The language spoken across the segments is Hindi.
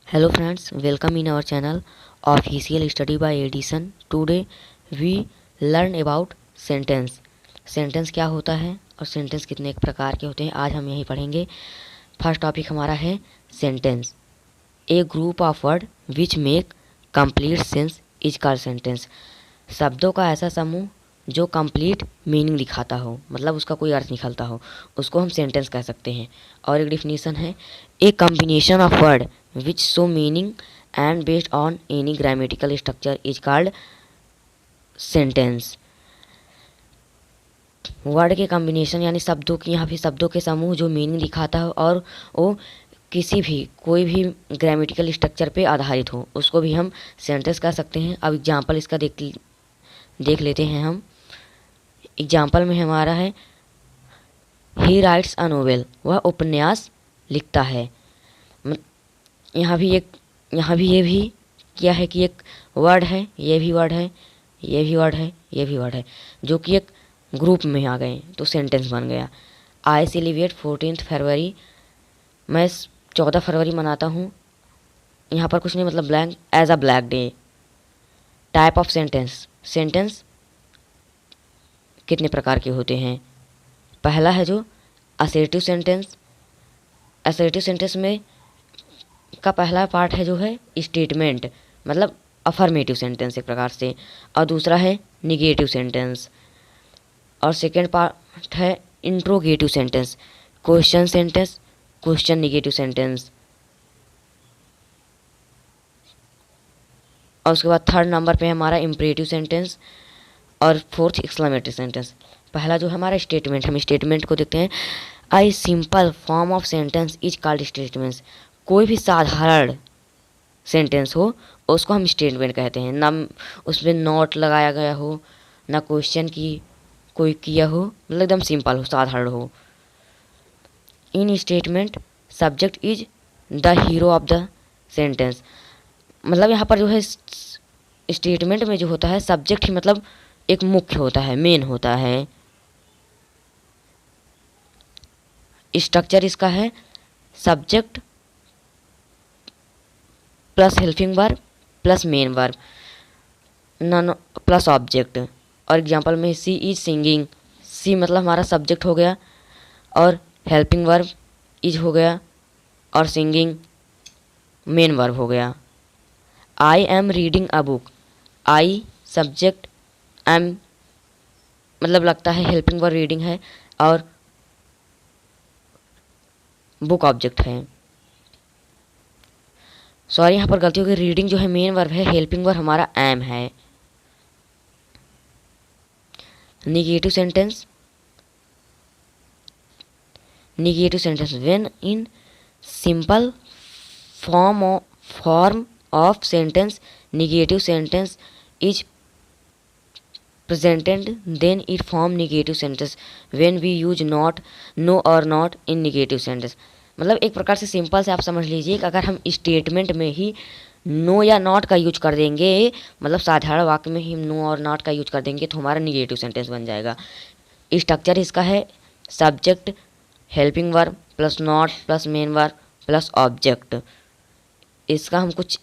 Hello friends, welcome in our channel Official Study by Edison. Today we learn about sentence. Sentence क्या होता है और सेंटेंस कितने प्रकार के होते हैं आज हम यही पढ़ेंगे। फर्स्ट टॉपिक हमारा है sentence. A group of word which make complete sense is called sentence. शब्दों का ऐसा समूह जो कंप्लीट मीनिंग दिखाता हो, मतलब उसका कोई अर्थ निकलता हो, उसको हम सेंटेंस कह सकते हैं। और एक डिफिनीशन है, a combination of word which show meaning and based on any grammatical structure is called sentence. Word के कॉम्बिनेशन यानी शब्दों की, यहाँ भी शब्दों के समूह जो मीनिंग दिखाता हो और वो किसी भी कोई भी ग्रामेटिकल स्ट्रक्चर पे आधारित हो, उसको भी हम सेंटेंस कह सकते हैं। अब एग्जांपल इसका देख लेते हैं हम। एग्जाम्पल में हमारा है, ही राइट्स अ नोवेल, वह उपन्यास लिखता है। यहाँ भी ये भी क्या है कि एक वर्ड है, ये भी वर्ड है, ये भी वर्ड है, ये भी वर्ड है, जो कि एक ग्रुप में आ गए तो सेंटेंस बन गया। आई सेलिब्रेट 14 फरवरी, मैं 14 फरवरी मनाता हूँ। यहाँ पर कुछ नहीं, मतलब blank, as a black day. Type of sentence. Sentence कितने प्रकार के होते हैं? पहला है जो असर्टिव सेंटेंस। असर्टिव सेंटेंस में का पहला पार्ट है जो है स्टेटमेंट, मतलब अफर्मेटिव सेंटेंस एक प्रकार से, और दूसरा है निगेटिव सेंटेंस, और सेकेंड पार्ट है interrogative sentence, question sentence, question negative sentence, और उसके बाद थर्ड नंबर पे हमारा इम्परेटिव सेंटेंस, और फोर्थ एक्सक्लेमेटरी सेंटेंस। पहला जो हमारा स्टेटमेंट, हम स्टेटमेंट को देखते हैं। I simple form of sentence is called statements. कोई भी साधारण सेंटेंस हो उसको हम स्टेटमेंट कहते हैं। ना उसमें नॉट लगाया गया हो, ना क्वेश्चन की कोई किया हो, मतलब एकदम सिंपल हो, साधारण हो। In statement subject is the hero of the sentence. मतलब यहाँ पर जो है स्टेटमेंट में जो होता है सब्जेक्ट ही मतलब एक मुख्य होता है, मेन होता है। स्ट्रक्चर इसका है subject plus helping verb plus main verb none plus object. और एग्जांपल में सी इज सिंगिंग, सी मतलब हमारा सब्जेक्ट हो गया, और हेल्पिंग वर्ब इज हो गया, और सिंगिंग मेन वर्ब हो गया। I am reading a book, I subject, am मतलब लगता है हेल्पिंग वर्ब रीडिंग है, और बुक ऑब्जेक्ट है। सॉरी, यहाँ पर गलती हो गई, रीडिंग जो है मेन वर्ब है, हेल्पिंग वर्ब हमारा एम है। Negative sentence. Negative sentence when in simple form of sentence negative sentence is presented then it form negative sentence when we use not, no or not in negative sentence। मतलब एक प्रकार से सिंपल से आप समझ लीजिए कि अगर हम स्टेटमेंट में ही नो या नॉट का यूज कर देंगे, मतलब साधारण वाक्य में ही नो और नॉट का यूज कर देंगे, तो हमारा निगेटिव सेंटेंस बन जाएगा। स्ट्रक्चर इसका है subject helping verb plus not plus main verb plus object. इसका हम कुछ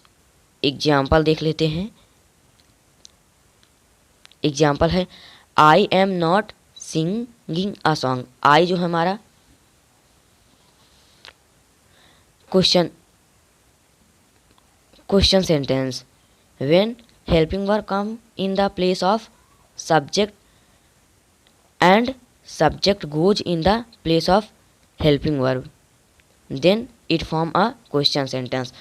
एग्जाम्पल देख लेते हैं। एग्जाम्पल है, I am not singing a song. I जो हमारा question sentence when helping verb come in the place of subject and subject goes in the place of helping verb then it form a question sentence.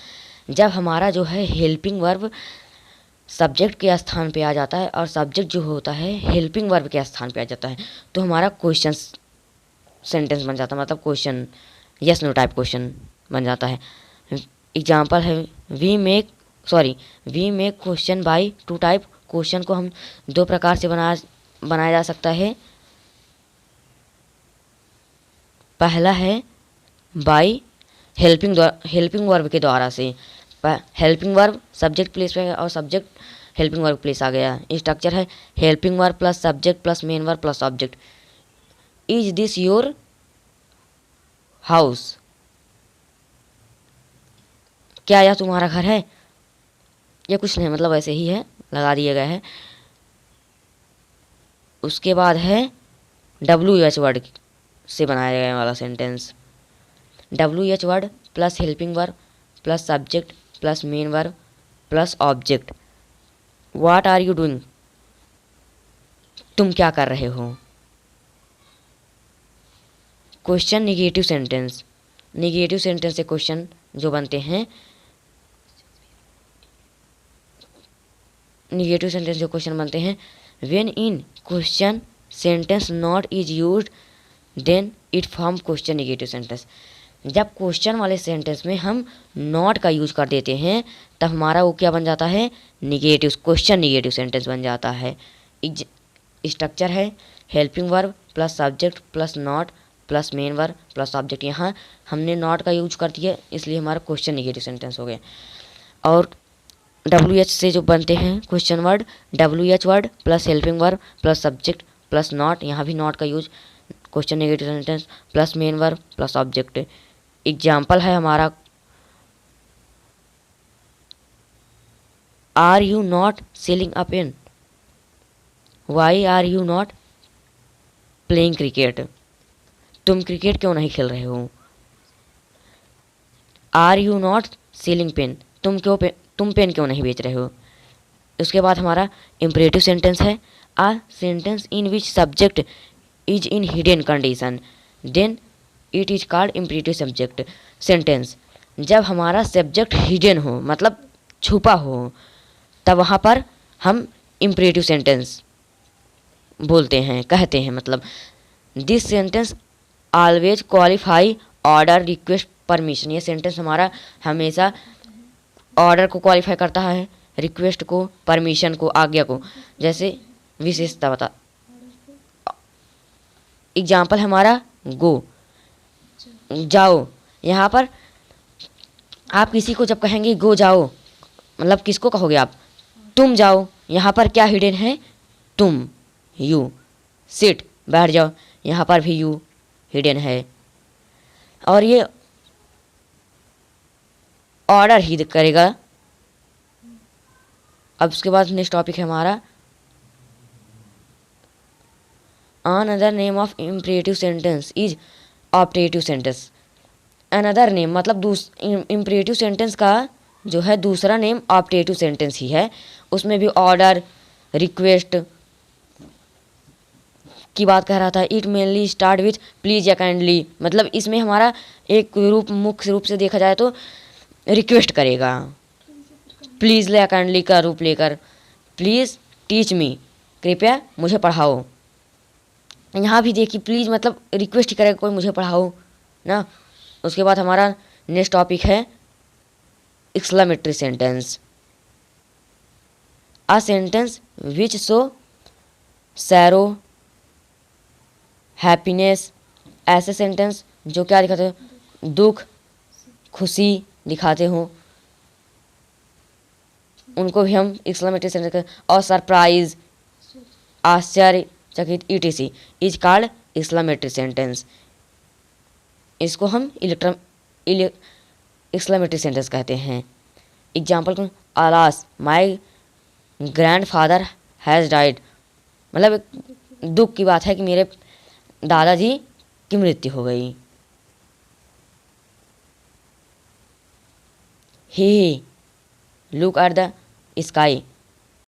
जब हमारा जो है हेल्पिंग वर्ब सब्जेक्ट के स्थान पे आ जाता है और सब्जेक्ट जो होता है हेल्पिंग वर्ब के स्थान पे आ जाता है, तो हमारा क्वेश्चन सेंटेंस बन जाता है, मतलब question yes no type question बन जाता है। एग्जाम्पल है, we make question by two type. Question को हम दो प्रकार से बनाया जा सकता है। पहला है बाय हेल्पिंग वर्ब के द्वारा से। हेल्पिंग वर्ब सब्जेक्ट प्लेस पे और सब्जेक्ट हेल्पिंग वर्ब प्लेस आ गया। स्ट्रक्चर है helping verb plus subject plus main verb plus object. Is this your house, क्या यह तुम्हारा घर है? ये कुछ नहीं, मतलब ऐसे ही है, लगा दिया गया है। उसके बाद है WH वर्ड से बनाया गया वाला sentence. WH word plus helping verb plus subject plus main verb plus object. What are you doing? तुम क्या कर रहे हो? Question negative sentence. Negative sentence से क्वेश्चन जो बनते हैं, निगेटिव सेंटेंस जो क्वेश्चन बनते हैं, when in question sentence not is used then it form question negative sentence. जब क्वेश्चन वाले सेंटेंस में हम नॉट का यूज कर देते हैं तब हमारा वो क्या बन जाता है? निगेटिव, क्वेश्चन निगेटिव सेंटेंस बन जाता है। स्ट्रक्चर है helping verb plus subject plus not plus main verb plus object. यहाँ हमने नॉट का यूज कर दिया इसलिए हमारा क्वेश्चन निगेटिव सेंटेंस हो गया। और WH से जो बनते हैं question word, WH word plus helping verb plus subject plus not, यहाँ भी नॉट का use, question negative sentence plus main verb plus object. Example है हमारा, are you not selling a pen? Why are you not playing cricket? तुम क्रिकेट क्यों नहीं खेल रहे हो? Are you not selling pen? तुम पेन क्यों नहीं बेच रहे हो? उसके बाद हमारा इम्परेटिव सेंटेंस है, a sentence in which subject is in hidden condition then it is called imperative subject sentence. जब हमारा सब्जेक्ट हिडन हो, मतलब छुपा हो, तब वहाँ पर हम इम्परेटिव सेंटेंस बोलते हैं, कहते हैं। मतलब this sentence always qualify order request permission. ये सेंटेंस हमारा हमेशा ऑर्डर को क्वालिफाई करता है, रिक्वेस्ट को, परमिशन को, आज्ञा को। जैसे विशेषता बता, एग्जाम्पल हमारा गो, जाओ। यहाँ पर आप किसी को जब कहेंगे गो जाओ, मतलब किसको कहोगे आप? तुम जाओ। यहाँ पर क्या हिडन है? तुम, यू। सिट, बैठ जाओ, यहाँ पर भी यू हिडन है। और ये ऑर्डर ही करेगा। अब उसके बाद नेक्स्ट टॉपिक है हमारा another name of imperative sentence is optative sentence. Another name मतलब इम्परेटिव सेंटेंस का जो है दूसरा नेम ऑप्टेटिव सेंटेंस ही है। उसमें भी ऑर्डर, रिक्वेस्ट की बात कह रहा था। It mainly start with please या काइंडली, मतलब इसमें हमारा एक रूप मुख्य रूप से देखा जाए तो रिक्वेस्ट करेगा, प्लीज़ या काइंडली का रूप लेकर। प्लीज़ टीच मी, कृपया मुझे पढ़ाओ। यहाँ भी देखिए प्लीज़ मतलब रिक्वेस्ट ही करेगा, कोई मुझे पढ़ाओ ना। उसके बाद हमारा नेक्स्ट टॉपिक है exclamatory sentence. A sentence which show serow, happiness. ऐसे सेंटेंस जो क्या दिखाते हो? दुख, खुशी दिखाते हो, उनको भी हम एक्सक्लेमेटरी सेंटेंस कहते हैं। और सरप्राइज, आश्चर्यचकित, ETC is called exclamatory sentence. इसको हम एक्सक्लेमेटरी सेंटेंस कहते हैं। Example, alas my grandfather has died, मतलब दुख की बात है कि मेरे दादाजी की मृत्यु हो गई। ही लुक एट द स्काई,